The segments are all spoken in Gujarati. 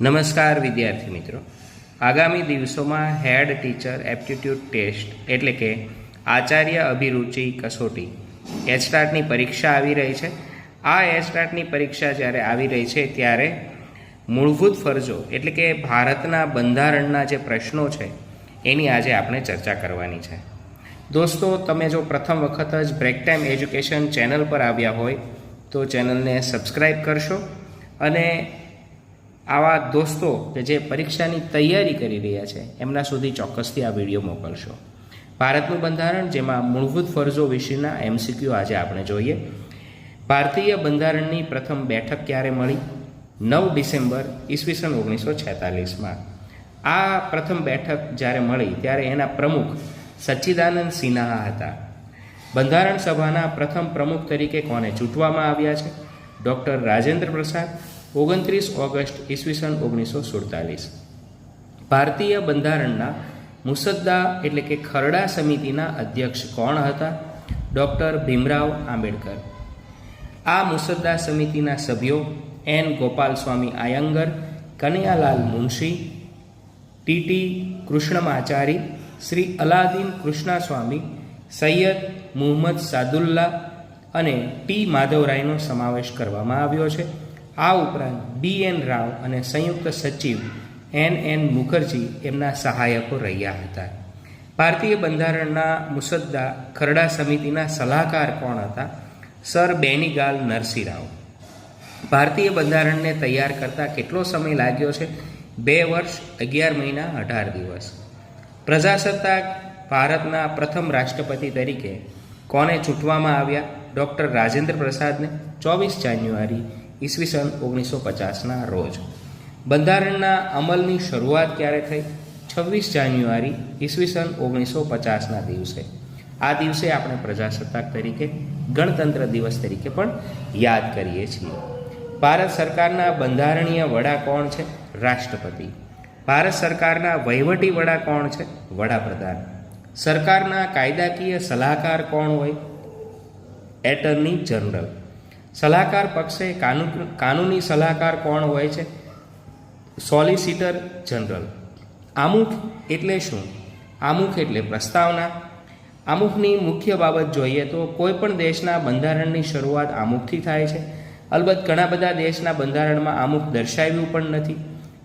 નમસ્કાર વિદ્યાર્થી મિત્રો, આગામી દિવસોમાં હેડ ટીચર એપ્ટિટ્યૂડ ટેસ્ટ એટલે કે આચાર્ય અભિરુચિ કસોટી એચટાટની પરીક્ષા આવી રહી છે. આ એચટાટની પરીક્ષા જ્યારે આવી રહી છે ત્યારે મૂળભૂત ફરજો એટલે કે ભારતના બંધારણના જે પ્રશ્નો છે એની આજે આપણે ચર્ચા કરવાની છે. દોસ્તો, તમે જો પ્રથમ વખત જ બ્રેક ટાઈમ એજ્યુકેશન ચેનલ પર આવ્યા હોય તો ચેનલને સબસ્ક્રાઈબ કરશો અને આવા દોસ્તો કે જે પરીક્ષાની તૈયારી કરી રહ્યા છે એમના સુધી ચોક્કસથી આ વિડીયો મોકલશો. ભારતનું બંધારણ, જેમાં મૂળભૂત ફરજો વિશેના MCQ આજે આપણે જોઈએ. ભારતીય બંધારણની પ્રથમ બેઠક ક્યારે મળી? 9 ડિસેમ્બર ઈસવીસન 1946માં. આ પ્રથમ બેઠક જ્યારે મળી ત્યારે એના પ્રમુખ સચ્ચિદાનંદ સિન્હા હતા. બંધારણ સભાના પ્રથમ પ્રમુખ તરીકે કોને ચૂંટવામાં આવ્યા છે? ડૉક્ટર રાજેન્દ્ર પ્રસાદ. 29 ઓગસ્ટ ઈસવીસન 1947. ભારતીય બંધારણના મુસદ્દા એટલે કે ખરડા સમિતિના અધ્યક્ષ કોણ હતા? ડૉક્ટર ભીમરાવ આંબેડકર. આ મુસદ્દા સમિતિના સભ્યો N. ગોપાલસ્વામી આયંગર, કનૈયાલાલ મુનશી, ટી કૃષ્ણમાચારી, શ્રી અલાદીન કૃષ્ણાસ્વામી, સૈયદ મુહમ્મદ સાદુલ્લા અને ટી માધવરાયનો સમાવેશ કરવામાં આવ્યો છે. આ ઉપરાંત B.N. રાવ અને સંયુક્ત સચિવ N.N. મુખર્જી એમના સહાયકો રહ્યા હતા. ભારતીય બંધારણના મુસદ્દા ખરડા સમિતિના સલાહકાર કોણ હતા? સર બેનીગાલ નરસિંહ. ભારતીય બંધારણને તૈયાર કરતા કેટલો સમય લાગ્યો છે? 2 વર્ષ 11 મહિના 18 દિવસ. પ્રજાસત્તાક ભારતના પ્રથમ રાષ્ટ્રપતિ તરીકે કોને ચૂંટવામાં આવ્યા? ડૉક્ટર રાજેન્દ્ર પ્રસાદને 24 જાન્યુઆરી ઈસવીસન 1950ના રોજ. બંધારણના અમલની શરૂઆત ક્યારે થઈ? 26 જાન્યુઆરી ઈસવીસન 1950ના દિવસે. આ દિવસે આપણે પ્રજાસત્તાક તરીકે ગણતંત્ર દિવસ તરીકે પણ યાદ કરીએ છીએ. ભારત સરકારના બંધારણીય વડા કોણ છે? રાષ્ટ્રપતિ. ભારત સરકારના વહીવટી વડા કોણ છે? વડાપ્રધાન. સરકારના કાયદાકીય સલાહકાર કોણ હોય? Attorney general. સલાહકાર પક્ષે કાનૂની સલાહકાર કોણ હોય છે? Solicitor general. આમુખ એટલે શું? આમુખ એટલે પ્રસ્તાવના. આમુખની મુખ્ય બાબત જોઈએ તો કોઈ પણ દેશના બંધારણની શરૂઆત આમુખથી થાય છે. અલબત્ત ઘણા બધા દેશના બંધારણમાં આમુખ દર્શાવ્યું પણ નથી.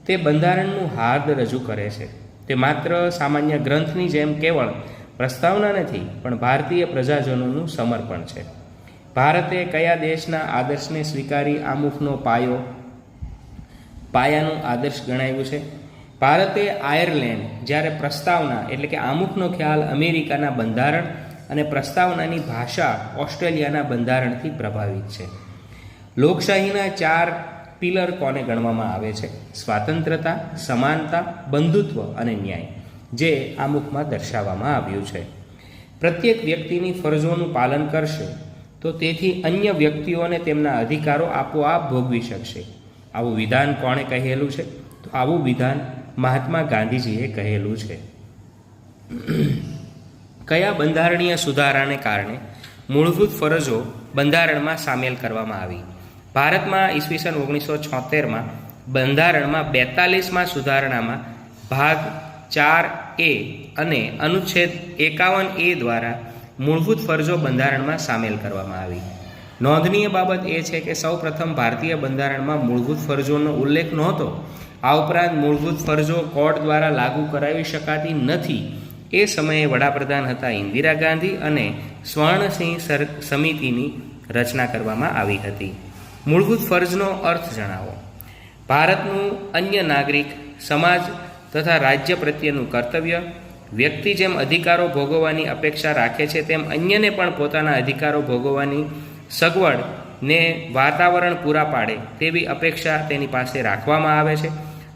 તે બંધારણનું હાર્દ રજૂ કરે છે. તે માત્ર સામાન્ય ગ્રંથની જેમ કેવળ પ્રસ્તાવના નથી, પણ ભારતીય પ્રજાજનોનું સમર્પણ છે. ભારતે કયા દેશના આદર્શને સ્વીકારી આમુખનો પાયાનું આદર્શ ગણાવ્યું છે? ભારતે આયર્લેન્ડ જ્યારે પ્રસ્તાવના એટલે કે આમુખનો ખ્યાલ અમેરિકાના બંધારણ અને પ્રસ્તાવનાની ભાષા ઓસ્ટ્રેલિયાના બંધારણથી પ્રભાવિત છે. લોકશાહીના 4 પિલર કોને ગણવામાં આવે છે? સ્વાતંત્રતા, સમાનતા, બંધુત્વ અને ન્યાય, જે આમુખમાં દર્શાવવામાં આવ્યું છે. પ્રત્યેક વ્યક્તિની ફરજોનું પાલન કરશે તો તેથી અન્ય વ્યક્તિઓને તેમના અધિકારો આપોઆપ ભોગવી શકશે. આવું વિધાન કોણે કહેલું છે? તો આવું વિધાન મહાત્મા ગાંધીજીએ કહેલું છે. કયા બંધારણીય સુધારાને કારણે મૂળભૂત ફરજો બંધારણમાં સામેલ કરવામાં આવી? ભારતમાં ઈસવીસન 1976માં બંધારણમાં 42માં સુધારણામાં ભાગ 4A અને અનુચ્છેદ 51A દ્વારા મૂળભૂત ફરજો બંધારણમાં સામેલ કરવામાં આવી. નોંધનીય બાબત એ છે કે સૌ પ્રથમ ભારતીય બંધારણમાં મૂળભૂત ફરજોનો ઉલ્લેખ નહોતો. આ ઉપરાંત મૂળભૂત ફરજો કોર્ટ દ્વારા લાગુ કરાવી શકાતી નથી. એ સમયે વડાપ્રધાન હતા ઇન્દિરા ગાંધી અને સ્વર્ણસિંહ સમિતિની રચના કરવામાં આવી હતી. મૂળભૂત ફરજનો અર્થ જણાવો. ભારતનું અન્ય નાગરિક, સમાજ તથા રાજ્ય પ્રત્યેનું કર્તવ્ય. વ્યક્તિ જેમ અધિકારો ભોગવવાની અપેક્ષા રાખે છે તેમ અન્યને પણ પોતાના અધિકારો ભોગવવાની સગવડ ને વાતાવરણ પૂરા પાડે તેવી અપેક્ષા તેની પાસે રાખવામાં આવે છે.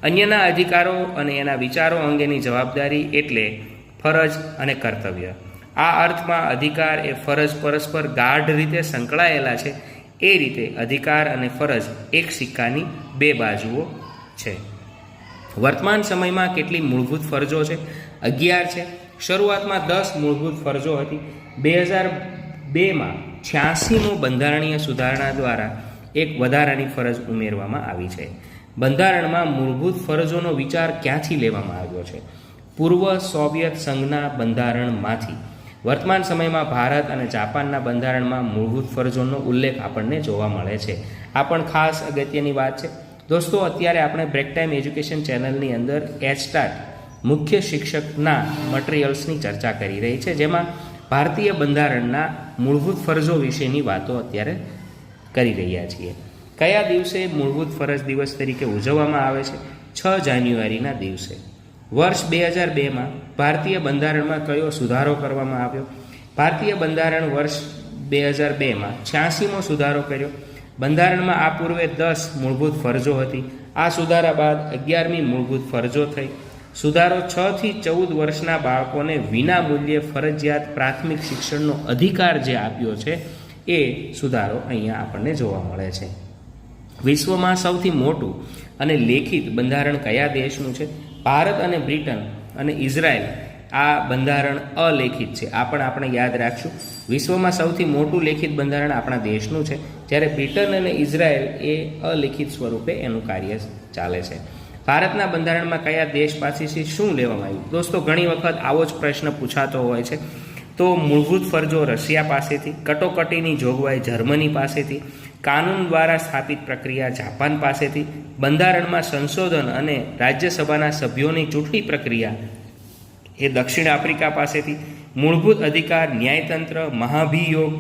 અન્યના અધિકારો અને એના વિચારો અંગેની જવાબદારી એટલે ફરજ અને કર્તવ્ય. આ અર્થમાં અધિકાર એ ફરજ પરસ્પર ગાઢ રીતે સંકળાયેલા છે. એ રીતે અધિકાર અને ફરજ એક સિક્કાની 2 બાજુઓ છે. વર્તમાન સમયમાં કેટલી મૂળભૂત ફરજો છે? 11 છે. શરૂઆતમાં 10 મૂળભૂત ફરજો હતી. 2002માં 86મો બંધારણીય સુધારણા દ્વારા એક વધારાની ફરજ ઉમેરવામાં આવી છે. બંધારણમાં મૂળભૂત ફરજોનો વિચાર ક્યાંથી લેવામાં આવ્યો છે? પૂર્વ સોવિયત સંઘના બંધારણમાંથી. વર્તમાન સમયમાં ભારત અને જાપાનના બંધારણમાં મૂળભૂત ફરજોનો ઉલ્લેખ આપણને જોવા મળે છે. આ પણ ખાસ અગત્યની વાત છે. દોસ્તો, અત્યારે આપણે બ્રેક ટાઈમ એજ્યુકેશન ચેનલની અંદર એચસ્ટાર્ટ મુખ્ય શિક્ષકના મટીરિયલ્સની ચર્ચા કરી રહી છે, જેમાં ભારતીય બંધારણના મૂળભૂત ફરજો વિશેની વાતો અત્યારે કરી રહ્યા છીએ. કયા દિવસે મૂળભૂત ફરજ દિવસ તરીકે ઉજવવામાં આવે છે? 6 જાન્યુઆરીના દિવસે. વર્ષ 2002માં ભારતીય બંધારણમાં કયો સુધારો કરવામાં આવ્યો? ભારતીય બંધારણ વર્ષ 2002માં 86મો સુધારો કર્યો. બંધારણમાં આ પૂર્વે 10 મૂળભૂત ફરજો હતી. આ સુધારા બાદ 11મી મૂળભૂત ફરજો થઈ. સુધારો 6 થી 14 વર્ષના બાળકોને વિના મૂલ્યે ફરજિયાત પ્રાથમિક શિક્ષણનો અધિકાર જે આપ્યો છે એ સુધારો અહીંયા આપણને જોવા મળે છે. વિશ્વમાં સૌથી મોટું અને લેખિત બંધારણ કયા દેશનું છે? ભારત અને બ્રિટન અને ઇઝરાયલ. આ બંધારણ અલેખિત છે. આ પણ આપણે યાદ રાખશું. વિશ્વમાં સૌથી મોટું લેખિત બંધારણ આપણા દેશનું છે, જ્યારે બ્રિટન અને ઇઝરાયલ એ અલેખિત સ્વરૂપે એનું કાર્ય ચાલે છે. ભારતના બંધારણમાં કયા દેશ પાસેથી શું લેવામાં આવ્યું? દોસ્તો, ઘણી વખત આવો જ પ્રશ્ન પૂછાતો હોય છે. તો મૂળભૂત ફરજો રશિયા પાસેથી, કટોકટીની જોગવાઈ જર્મની પાસેથી, કાનૂન દ્વારા સ્થાપિત પ્રક્રિયા જાપાન પાસેથી, બંધારણમાં સંશોધન અને રાજ્યસભાના સભ્યોની ચૂંટણી પ્રક્રિયા એ દક્ષિણ આફ્રિકા પાસેથી, મૂળભૂત અધિકાર, ન્યાયતંત્ર, મહાભિયોગ,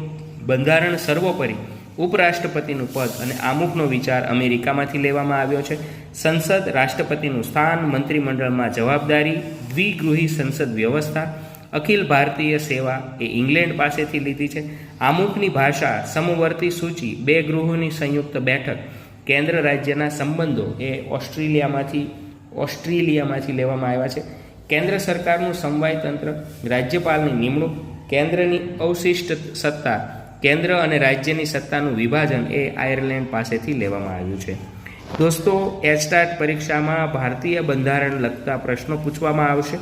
બંધારણ સર્વોપરી, ઉપરાષ્ટ્રપતિનું પદ અને આમુખનો વિચાર અમેરિકામાંથી લેવામાં આવ્યો છે. સંસદ, રાષ્ટ્રપતિનું સ્થાન, મંત્રીમંડળમાં જવાબદારી, દ્વિગૃહી સંસદ વ્યવસ્થા, અખિલ ભારતીય સેવા એ ઇંગ્લેન્ડ પાસેથી લીધી છે. આમુખની ભાષા, સમવર્તી સૂચિ, 2 ગૃહોની સંયુક્ત બેઠક, કેન્દ્ર રાજ્યના સંબંધો એ ઓસ્ટ્રેલિયામાંથી લેવામાં આવ્યા છે. કેન્દ્ર સરકારનું સમવાય તંત્ર, રાજ્યપાલની નિમણૂક, કેન્દ્રની અવશિષ્ટ સત્તા, કેન્દ્ર અને રાજ્યની સત્તાનું વિભાજન એ આયર્લેન્ડ પાસેથી લેવામાં આવ્યું છે. દોસ્તો, એચસ્ટાર્ટ પરીક્ષામાં ભારતીય બંધારણ લગતા પ્રશ્નો પૂછવામાં આવશે.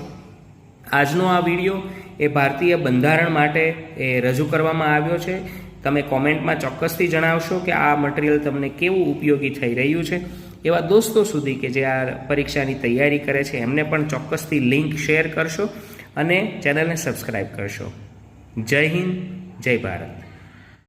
આજનો આ વિડીયો એ ભારતીય બંધારણ માટે એ રજૂ કરવામાં આવ્યો છે. તમે કોમેન્ટમાં ચોક્કસથી જણાવશો કે આ મટીરિયલ તમને કેવું ઉપયોગી થઈ રહ્યું છે. એવા દોસ્તો સુધી કે જે આ પરીક્ષાની તૈયારી કરે છે એમને પણ ચોક્કસથી લિંક શેર કરશો અને ચેનલને સબસ્ક્રાઈબ કરશો. જય હિન્દ, જય ભારત.